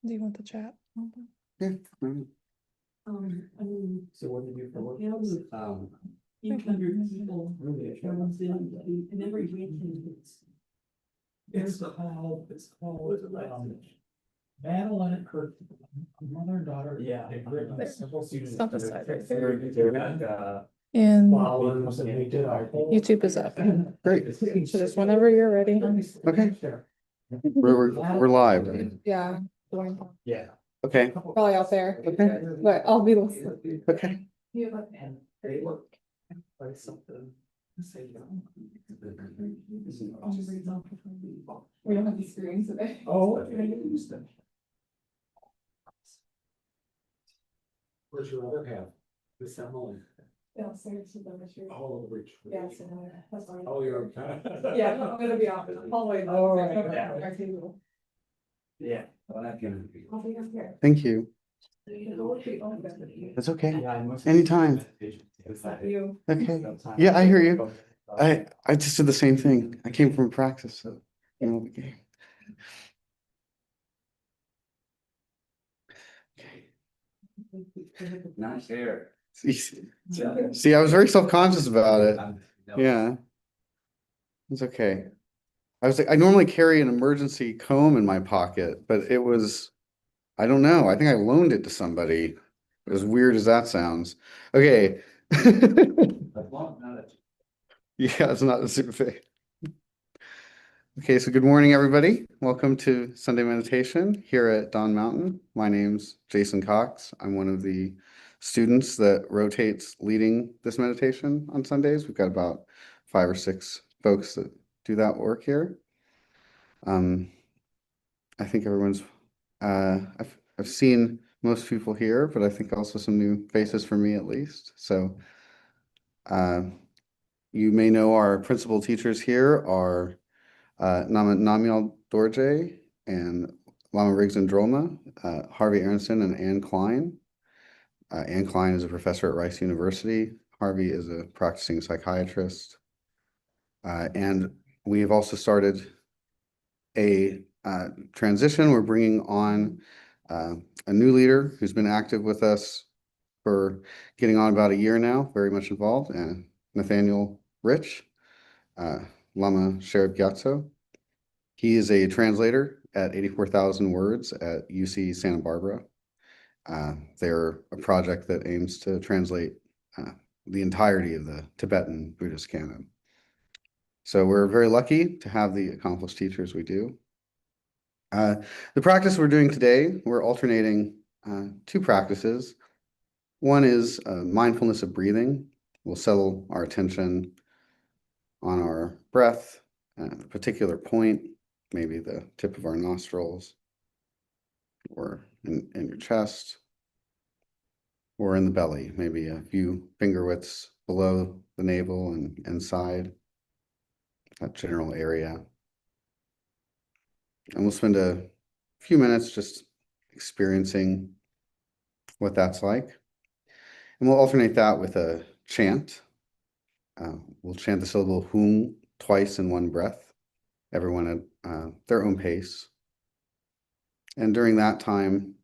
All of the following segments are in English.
Do you want the chat? Yeah. So what do you do for work? 800 people. Really? And every weekend it's called, Madeline and Kurt, mother and daughter. Yeah. They've written several students. It's on the side right there. They're, And we did our whole. YouTube is up. Great. So just whenever you're ready. Okay. We're live. Right? Yeah. Yeah. Okay. Probably out there, Okay. but I'll be listening. Okay. And they look like something. We don't have the screens today. Oh. Where's your other half? The Semel. Downstairs to the retreat. Oh, which? Yeah, so that's fine. Oh, you're okay. Yeah, I'm gonna be off. Hallway. Oh, right. Our table. Yeah. Well, that can be. I'll be up here. Thank you. That's okay. Anytime. You. Okay. Yeah, I hear you. I just did the same thing. I came from practice, so you know the game. Okay. Nice hair. See, I was very self-conscious about it. Yeah. It's okay. I was like, I normally carry an emergency comb in my pocket, but it was, I don't know. I think I loaned it to somebody. As weird as that sounds. Okay. Yeah, it's not a super thing. Okay, so good morning, everybody. Welcome to Sunday Meditation here at Dawn Mountain. My name's Jason Cox. I'm one of the students that rotates leading this meditation on Sundays. We've got about 5 or 6 folks that do that work here. I think everyone's, I've seen most people here, but I think also some new faces for me at least. So you may know our principal teachers here are Namyal Dorje and Lama Riggs and Drolma, Harvey Aronson and Ann Klein. Ann Klein is a professor at Rice University. Harvey is a practicing psychiatrist. And we have also started a transition. We're bringing on a new leader who's been active with us for getting on about a year now, very much involved, and Nathaniel Rich, Lama Sherib Gyatso. He is a translator at 84,000 words at UC Santa Barbara. They're a project that aims to translate the entirety of the Tibetan Buddhist canon. So we're very lucky to have the accomplished teachers we do. The practice we're doing today, we're alternating 2 practices. One is mindfulness of breathing. We'll settle our attention on our breath at a particular point, maybe the tip of our nostrils, or in your chest, or in the belly, maybe a few finger widths below the navel and inside that general area. And we'll spend a few minutes just experiencing what that's like. And we'll alternate that with a chant. We'll chant the syllable hum twice in one breath, everyone at their own pace. And during that time,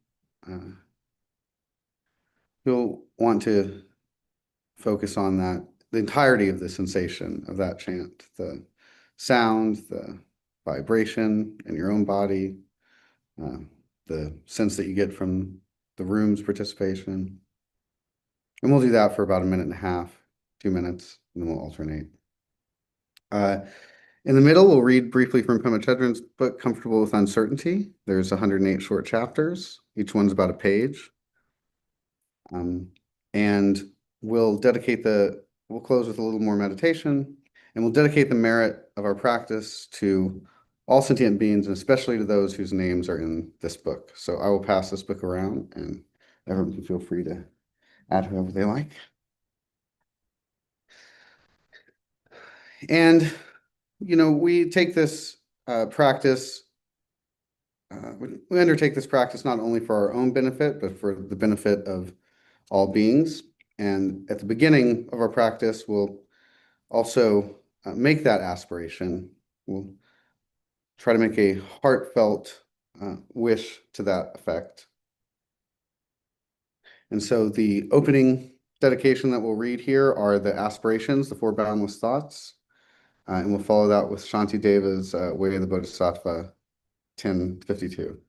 you'll want to focus on that, the entirety of the sensation of that chant, the sound, the vibration in your own body, the sense that you get from the room's participation. And we'll do that for about 1.5 minutes, 2 minutes, and then we'll alternate. In the middle, we'll read briefly from Pema Chodron's book, Comfortable with Uncertainty. There's 108 short chapters. Each one's about a page. And we'll close with a little more meditation, and we'll dedicate the merit of our practice to all sentient beings, and especially to those whose names are in this book. So I will pass this book around, and everyone can feel free to add whoever they like. And, we take this practice, we undertake this practice not only for our own benefit, but for the benefit of all beings. And at the beginning of our practice, we'll also make that aspiration. We'll try to make a heartfelt wish to that effect. And so the opening dedication that we'll read here are the aspirations, the four boundless thoughts. And we'll follow that with Shanti Deva's Way of the Bodhisattva, 1052.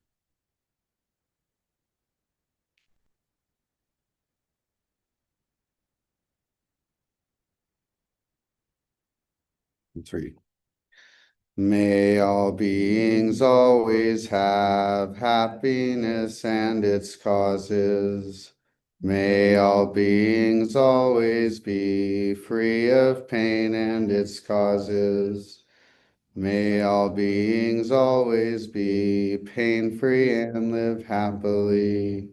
And 3. May all beings always have happiness and its causes. May all beings always be free of pain and its causes. May all beings always be pain-free and live happily.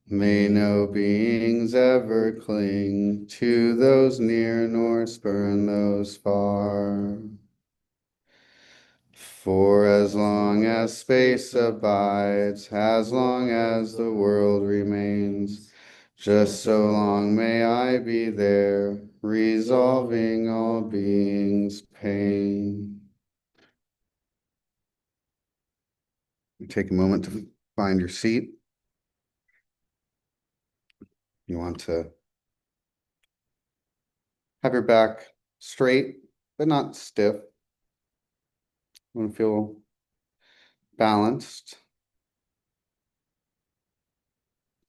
May no beings ever cling to those near nor spurn those far. For as long as space abides, as long as the world remains, just so long may I be there, resolving all beings' pain. Take a moment to find your seat. You want to have your back straight, but not stiff. You want to feel balanced.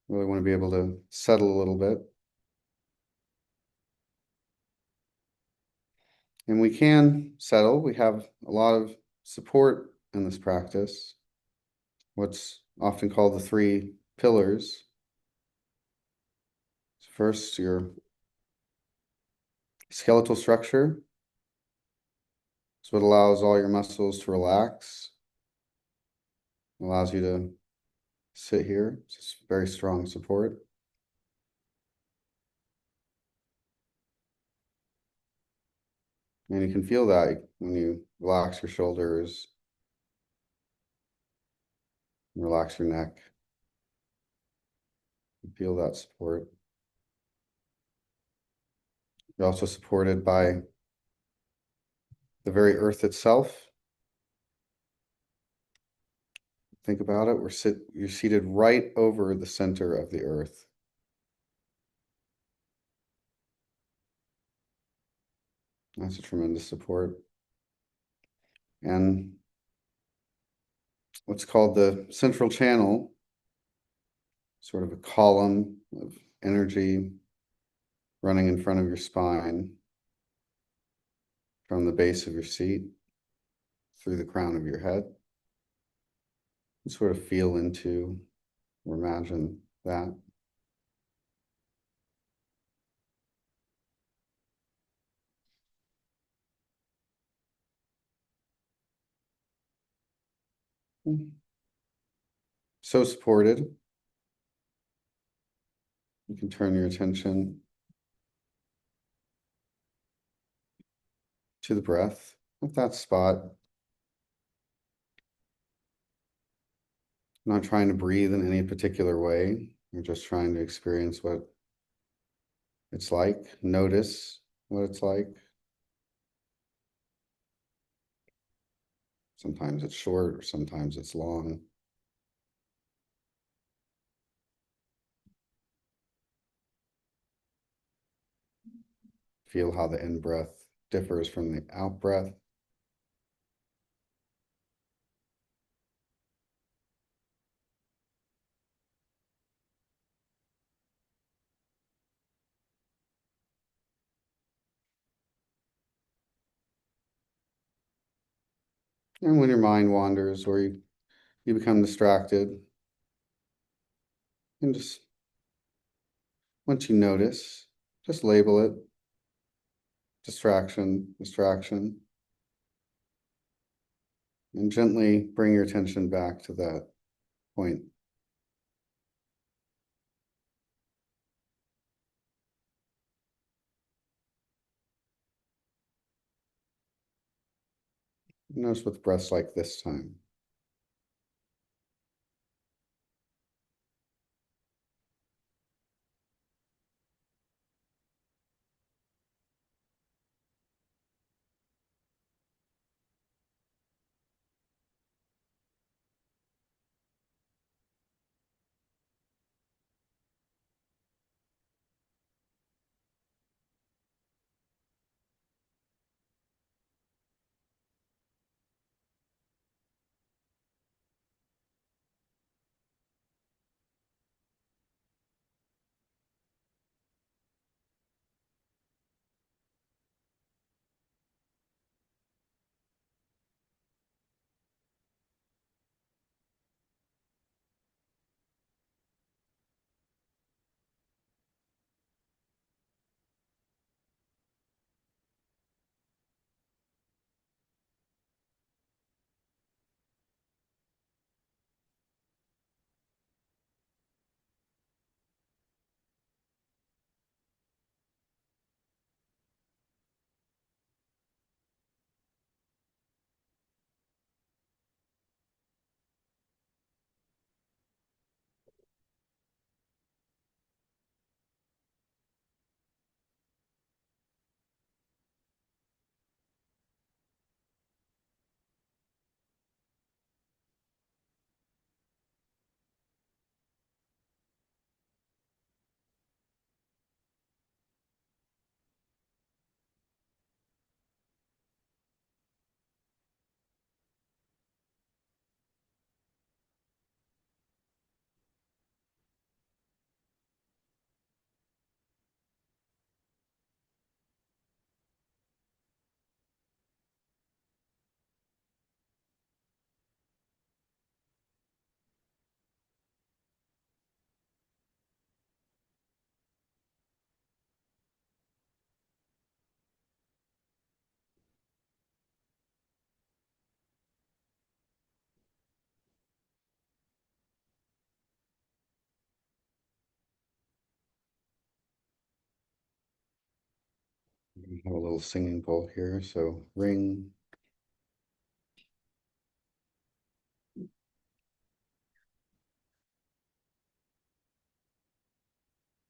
Really want to be able to settle a little bit. And we can settle. We have a lot of support in this practice. What's often called the 3 pillars. First, your skeletal structure. It's what allows all your muscles to relax. Allows you to sit here. It's very strong support. And you can feel that when you relax your shoulders, relax your neck. You feel that support. You're also supported by the very earth itself. Think about it. You're seated right over the center of the earth. That's a tremendous support. And what's called the central channel, sort of a column of energy running in front of your spine from the base of your seat through the crown of your head. You sort of feel into or imagine that. So supported, you can turn your attention to the breath at that spot. Not trying to breathe in any particular way. You're just trying to experience what it's like, notice what it's like. Sometimes it's short or sometimes it's long. Feel how the in-breath differs from the out-breath. And when your mind wanders or you become distracted, and just once you notice, just label it distraction, distraction, and gently bring your attention back to that point. Notice what the breath's like this time. We have a little singing bowl here, so ring.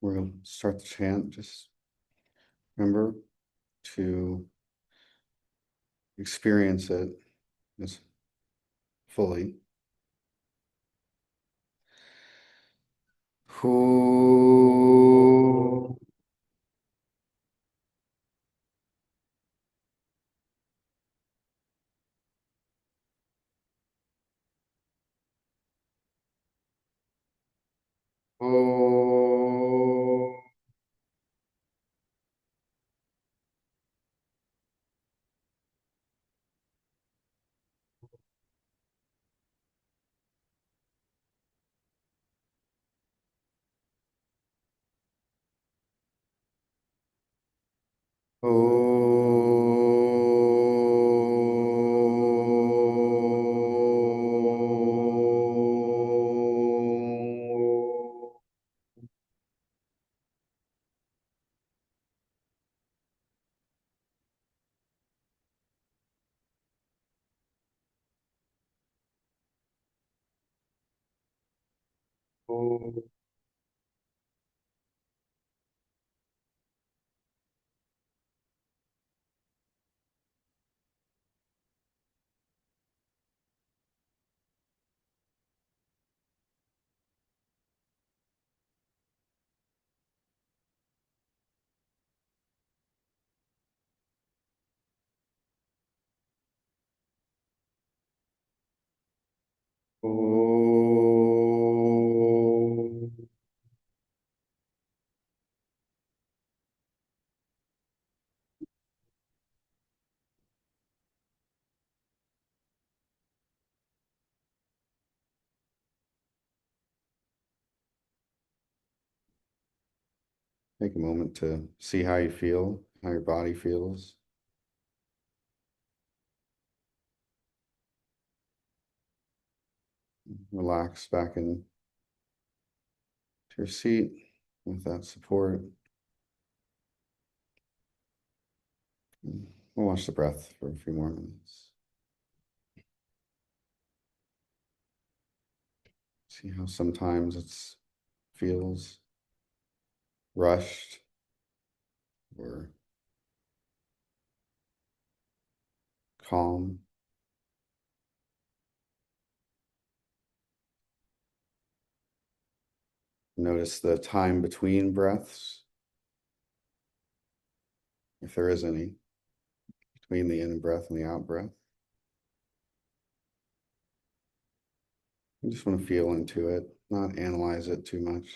We're gonna start the chant. Just remember to experience it as fully. Who take a moment to see how you feel, how your body feels. Relax back in to your seat with that support. We'll watch the breath for a few more minutes. See how sometimes it feels rushed or calm. Notice the time between breaths, if there is any, between the in breath and the out breath. You just want to feel into it, not analyze it too much.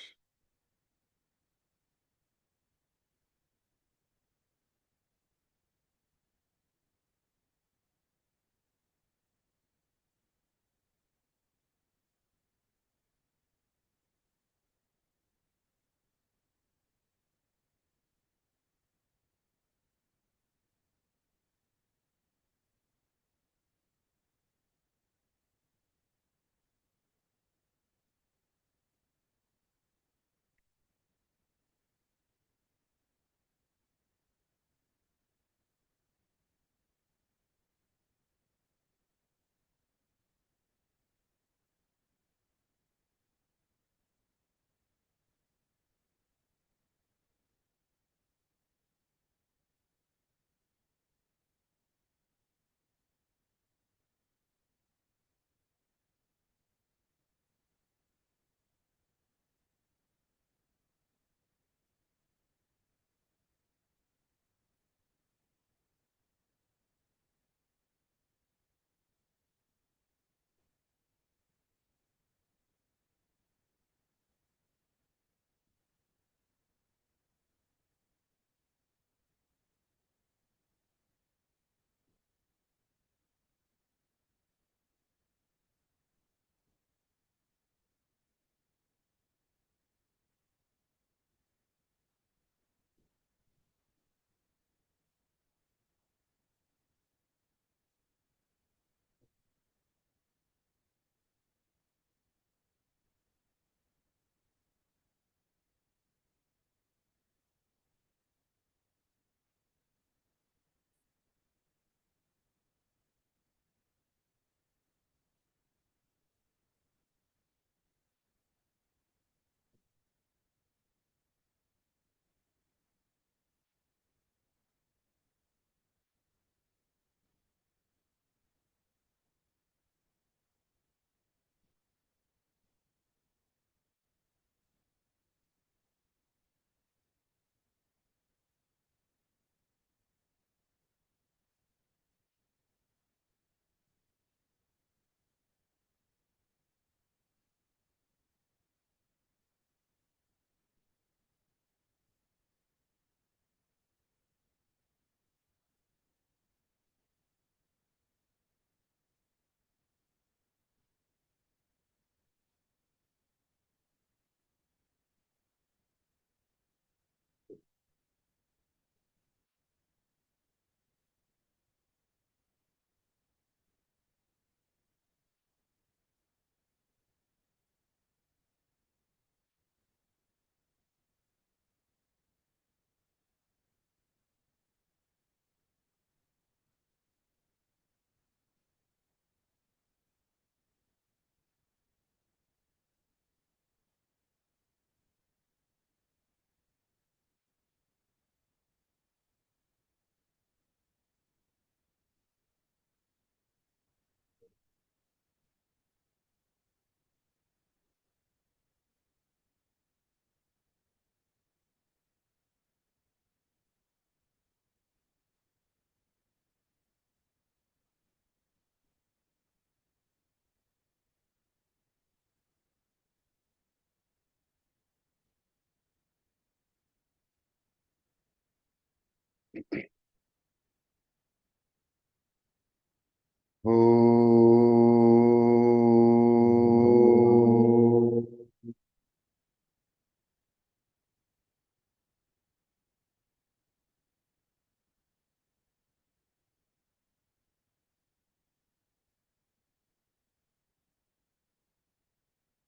Oh.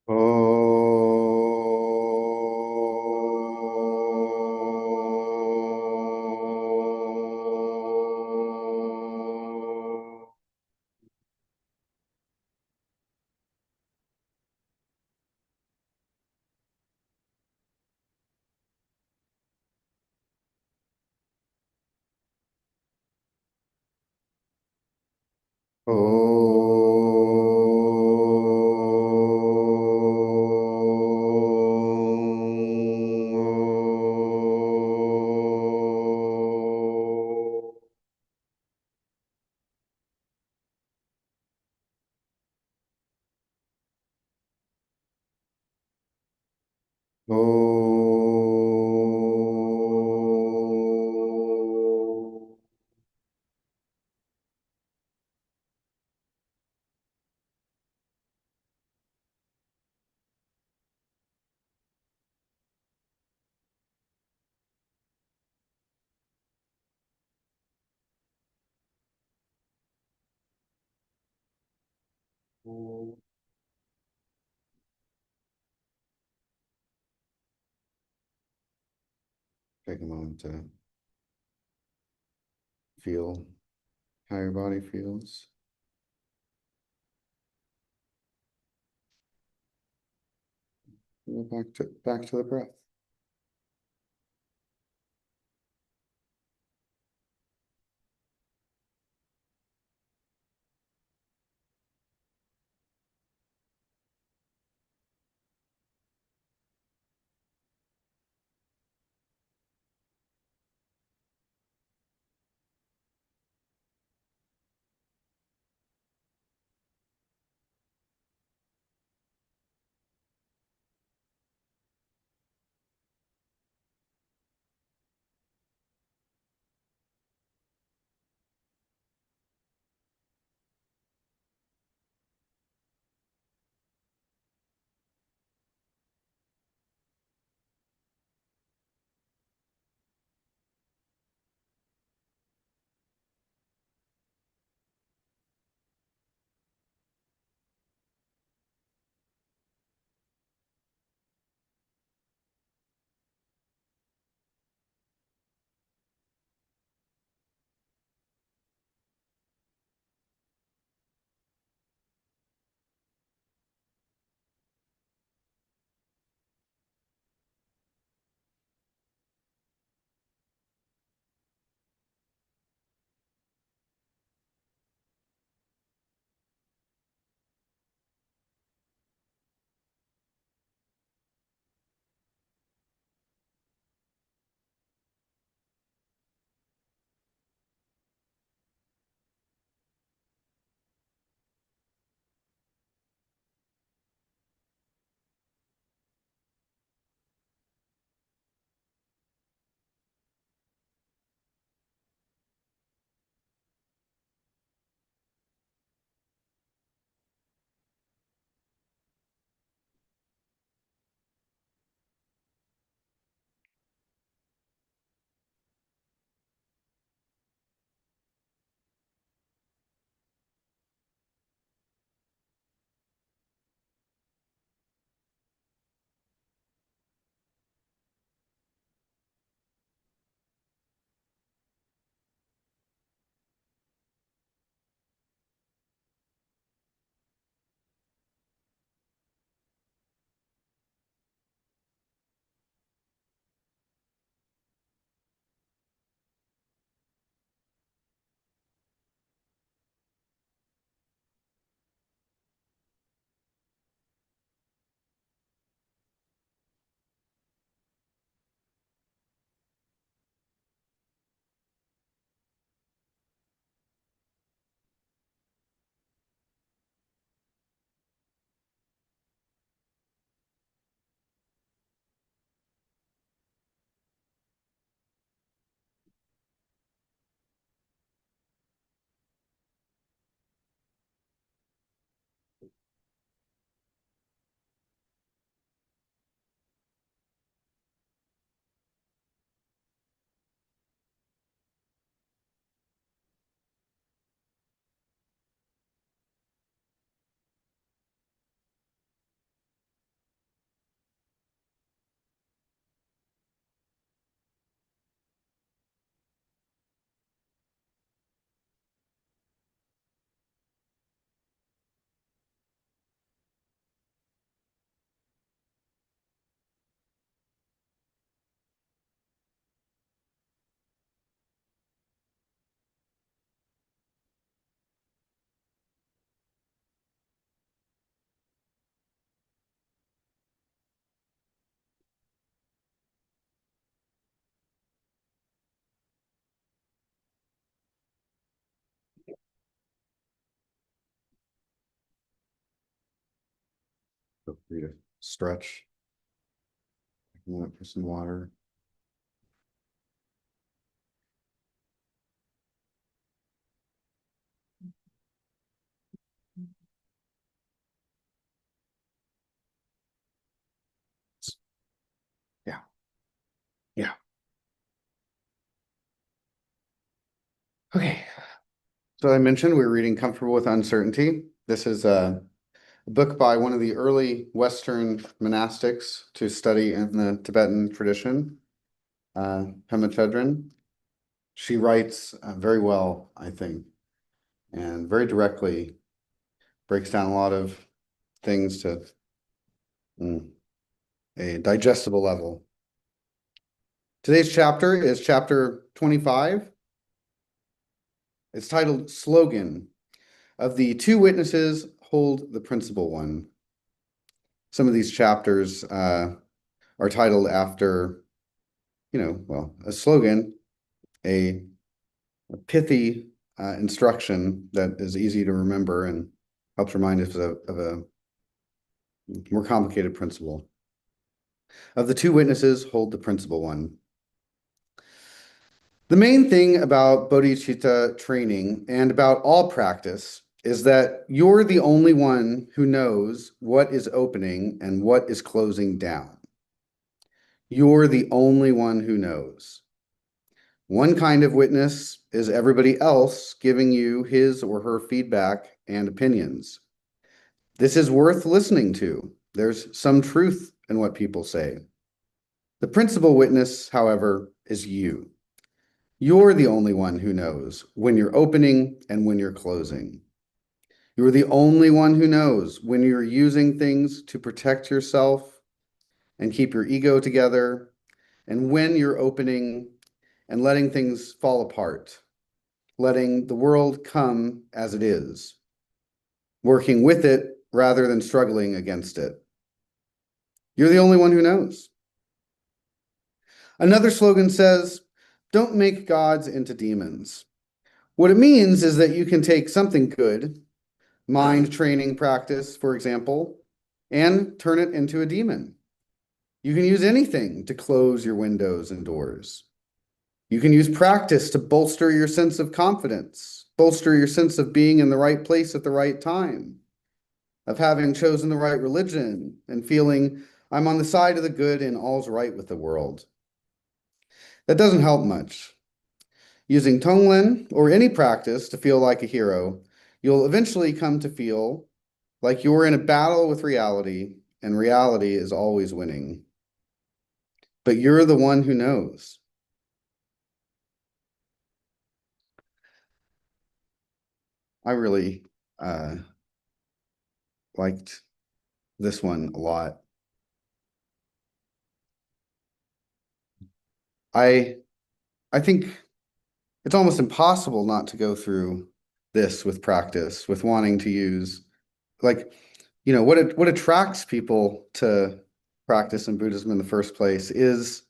Oh. Oh. Oh. Take a moment to feel how your body feels. Go back to the breath. for you to stretch. For some water. Yeah. Yeah. Okay. So I mentioned we're reading Comfortable with Uncertainty. This is a book by one of the early Western monastics to study in the Tibetan tradition, Pema Chodron. She writes very well, I think, and very directly breaks down a lot of things to a digestible level. Today's chapter is chapter 25. It's titled Slogan. Of the two witnesses, hold the principal one. Some of these chapters are titled after, a slogan, a pithy instruction that is easy to remember and helps remind us of a more complicated principle. Of the two witnesses, hold the principal one. The main thing about bodhicitta training and about all practice is that you're the only one who knows what is opening and what is closing down. You're the only one who knows. One kind of witness is everybody else giving you his or her feedback and opinions. This is worth listening to. There's some truth in what people say. The principal witness, however, is you. You're the only one who knows when you're opening and when you're closing. You're the only one who knows when you're using things to protect yourself and keep your ego together, and when you're opening and letting things fall apart, letting the world come as it is, working with it rather than struggling against it. You're the only one who knows. Another slogan says, don't make gods into demons. What it means is that you can take something good, mind training practice, for example, and turn it into a demon. You can use anything to close your windows and doors. You can use practice to bolster your sense of confidence, bolster your sense of being in the right place at the right time, of having chosen the right religion and feeling I'm on the side of the good and all's right with the world. That doesn't help much. Using Tonglen or any practice to feel like a hero, you'll eventually come to feel like you're in a battle with reality, and reality is always winning. But you're the one who knows. I really liked this one a lot. I think it's almost impossible not to go through this with practice, with wanting to use, what attracts people to practice in Buddhism in the first place is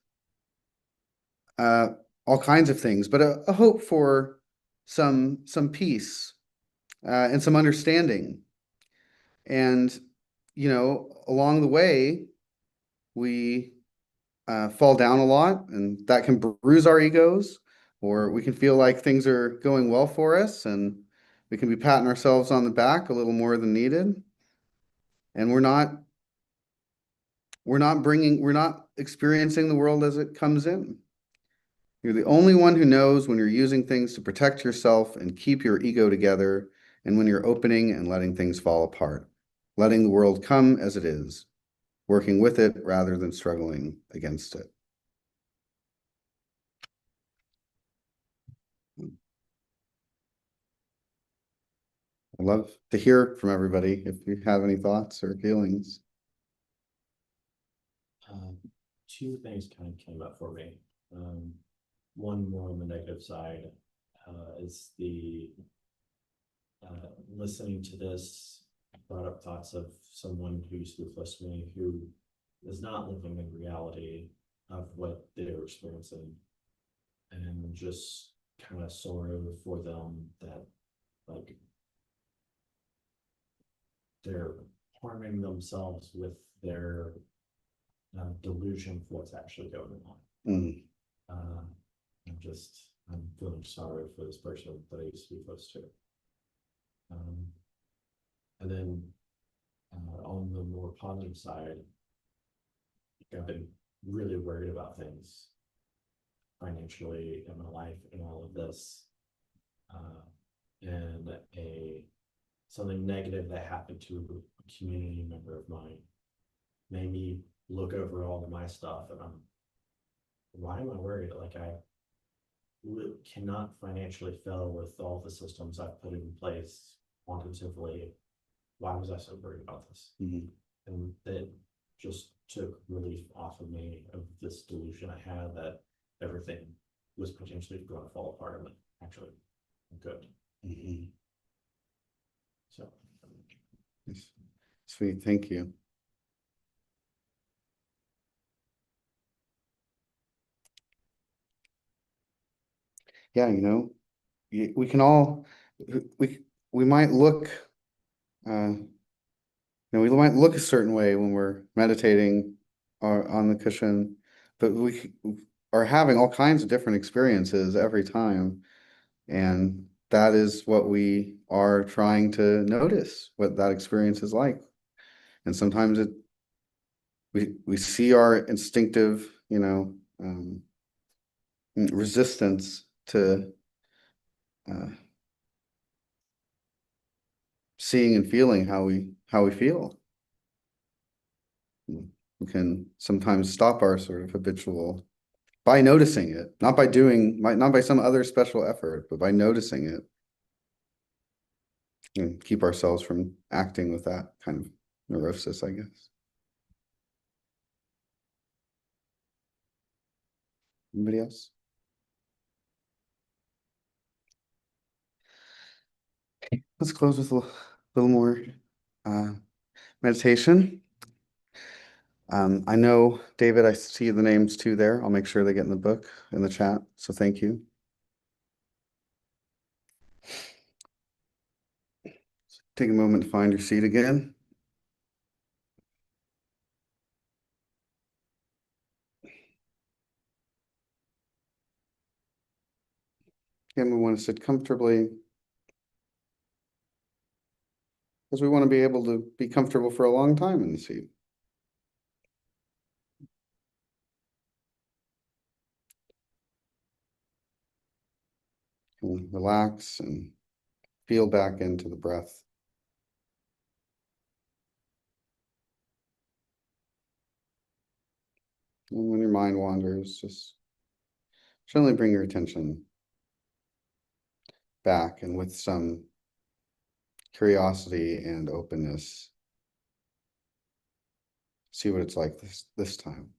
all kinds of things, but a hope for some peace and some understanding. And, along the way, we fall down a lot, and that can bruise our egos, or we can feel like things are going well for us, and we can be patting ourselves on the back a little more than needed. And we're not experiencing the world as it comes in. You're the only one who knows when you're using things to protect yourself and keep your ego together, and when you're opening and letting things fall apart, letting the world come as it is, working with it rather than struggling against it. I'd love to hear from everybody if you have any thoughts or feelings. Two things kind of came up for me. One more on the negative side is the listening to this brought up thoughts of someone who used to be close to me who is not living in reality of what they're experiencing, and just kind of sorrow for them that like their harming themselves with their delusion for what's actually going on. Mm, I'm feeling sorry for this person that I used to be close to. And then on the more positive side, I've been really worried about things financially in my life and all of this. And something negative that happened to a community member of mine made me look over all of my stuff, and why am I worried? Like, I cannot financially fail with all the systems I've put in place quantitatively. Why was I so worried about this? mhm. And that just took relief off of me of this delusion I had that everything was potentially going to fall apart, and actually good. Mhm. So Yes. Sweet, thank you. Yeah, we can all, we, we might look, we might look a certain way when we're meditating or on the cushion, but we are having all kinds of different experiences every time. And that is what we are trying to notice, what that experience is like. And sometimes we see our instinctive, resistance to seeing and feeling how we feel. We can sometimes stop our sort of habitual by noticing it, not by some other special effort, but by noticing it, and keep ourselves from acting with that kind of neurosis, I guess. Anybody else? Let's close with a little more meditation. I know, David, I see the names too there. I'll make sure they get in the book, in the chat. So thank you. Take a moment to find your seat again. Again, we want to sit comfortably, because we want to be able to be comfortable for a long time in the seat. And relax and feel back into the breath. And when your mind wanders, just gently bring your attention back, and with some curiosity and openness, see what it's like this time.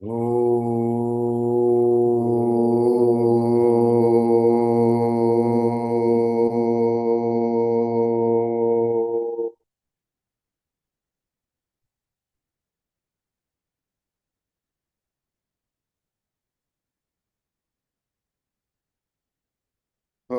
Oh. Oh.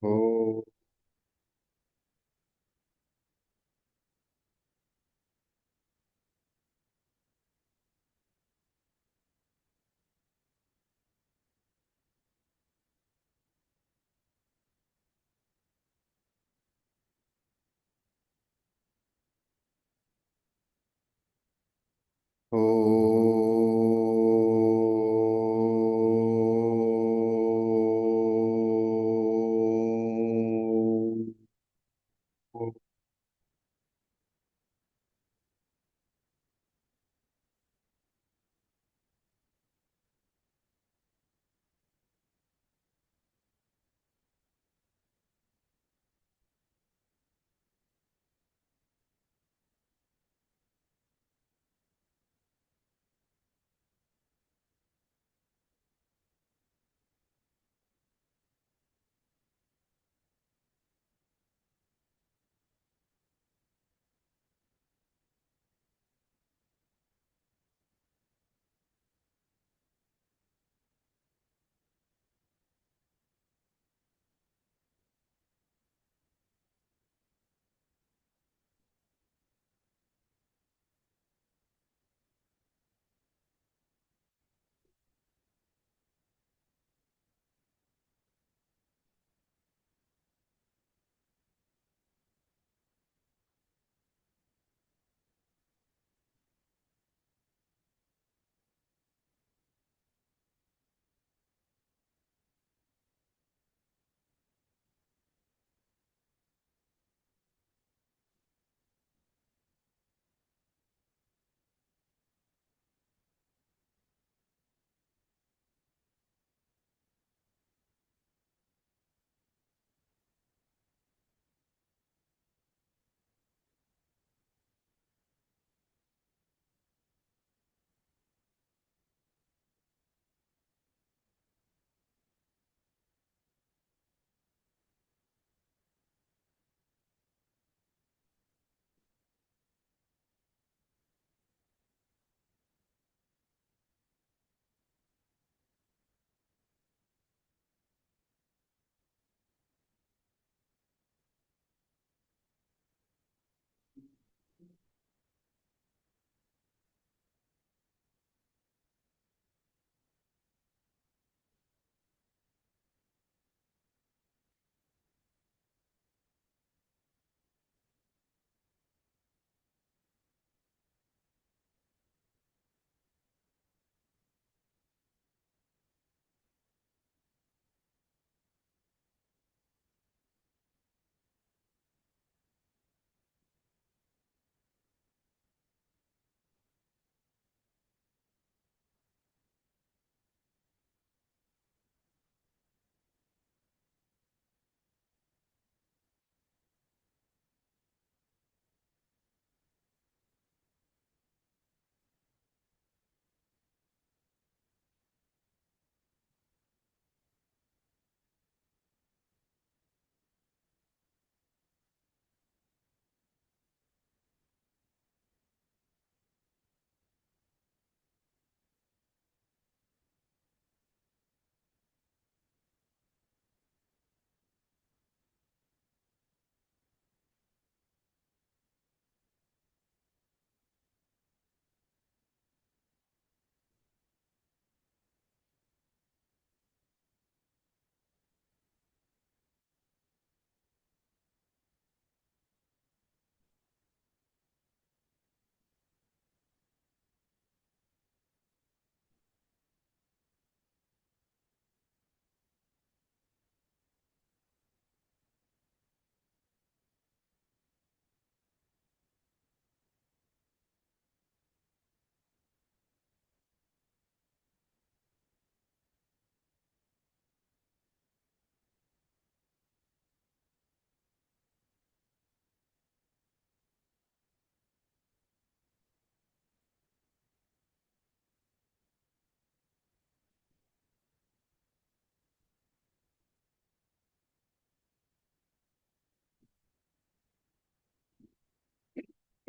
Oh.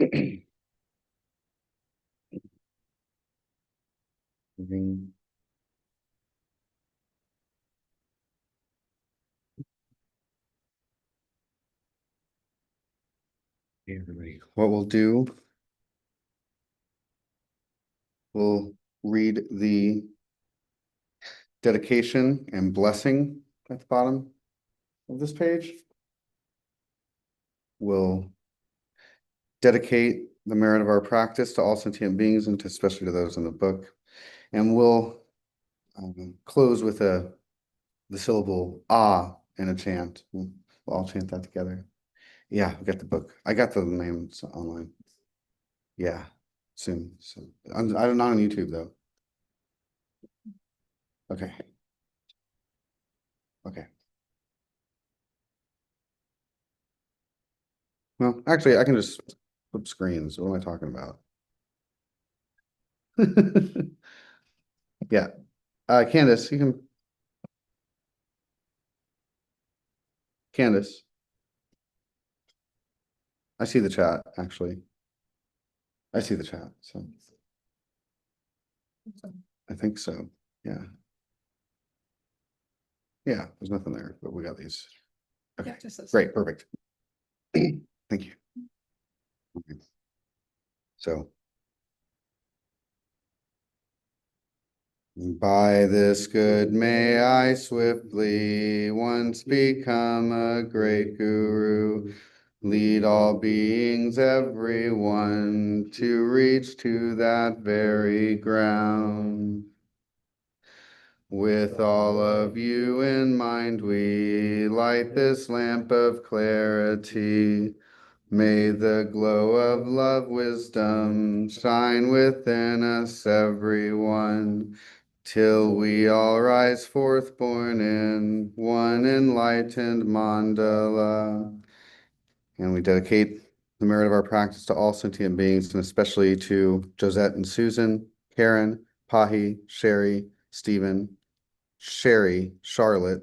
Moving. Hey, everybody, what we'll do, we'll read the dedication and blessing at the bottom of this page. We'll dedicate the merit of our practice to all sentient beings and especially to those in the book. And we'll close with the syllable ah in a chant. We'll all chant that together. Yeah, I got the book. I got the names online. Yeah, soon. So I'm not on YouTube though. Okay. Okay. Well, actually, I can just flip screens. What am I talking about? Yeah. Candace, you can. Candace, I see the chat, actually. I see the chat, so I think so. Yeah. Yeah, there's nothing there, but we got these. Okay, Yeah, just this. great, perfect. Thank you. Okay. So. By this good may I swiftly once become a great guru, lead all beings, everyone, to reach to that very ground. With all of you in mind, we light this lamp of clarity. May the glow of love, wisdom shine within us, everyone, till we all rise forth born in one enlightened mandala. And we dedicate the merit of our practice to all sentient beings, and especially to Josette and Susan, Karen, Pahi, Sherry, Stephen, Sherry, Charlotte,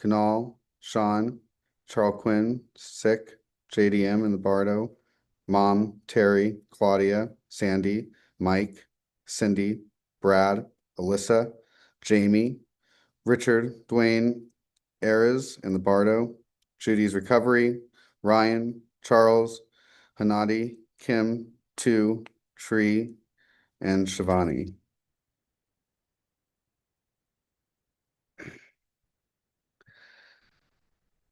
Kunal, Sean, Charles Quinn, Sick, JDM and the Bardo, Mom, Terry, Claudia, Sandy, Mike, Cindy, Brad, Alyssa, Jamie, Richard, Dwayne, Erez and the Bardo, Judy's Recovery, Ryan, Charles, Hanadi, Kim, Tu, Tree, and Shivani.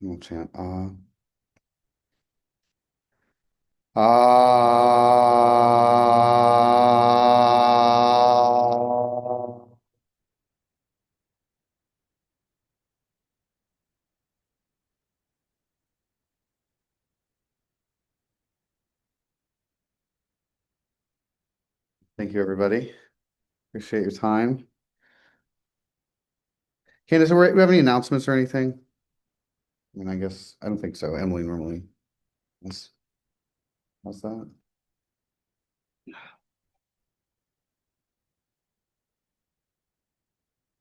We'll chant Thank you, everybody. Appreciate your time. Candace, do we have any announcements or anything? I mean, I guess, I don't think so. Emily normally. How's that?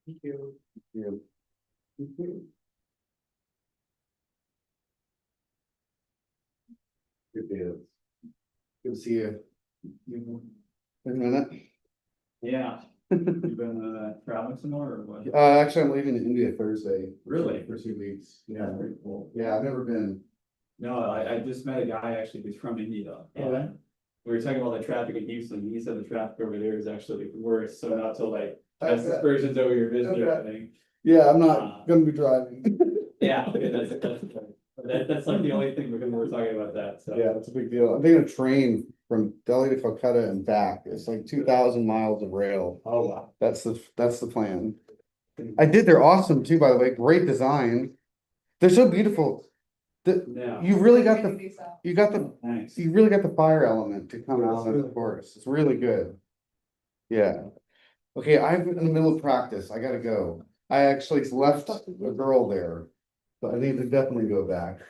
Thank you. Yeah. Good to see you. In a minute. Yeah, you've been traveling some more or what? Actually, I'm leaving to India Thursday. Really? For 2 weeks. Yeah. That's pretty cool. Yeah, I've never been. No, I just met a guy actually who's from India. Okay. We were talking about the traffic in Houston. He said the traffic over there is actually worse, so not to like test aspersions over your visit or anything. Yeah, I'm not gonna be driving. Yeah, okay, that's like the only thing we're talking about that, so. Yeah, it's a big deal. I'm taking a train from Delhi to Calcutta and back. It's like 2,000 miles of rail. Oh, wow. That's the plan. I did. They're awesome too, by the way. Great design. They're so beautiful. Yeah. You really got you Thanks. really got the fire element to come out of the chorus. It's really good. Yeah. Okay, I'm in the middle of practice. I gotta go. I actually left a girl there, but I need to definitely go back.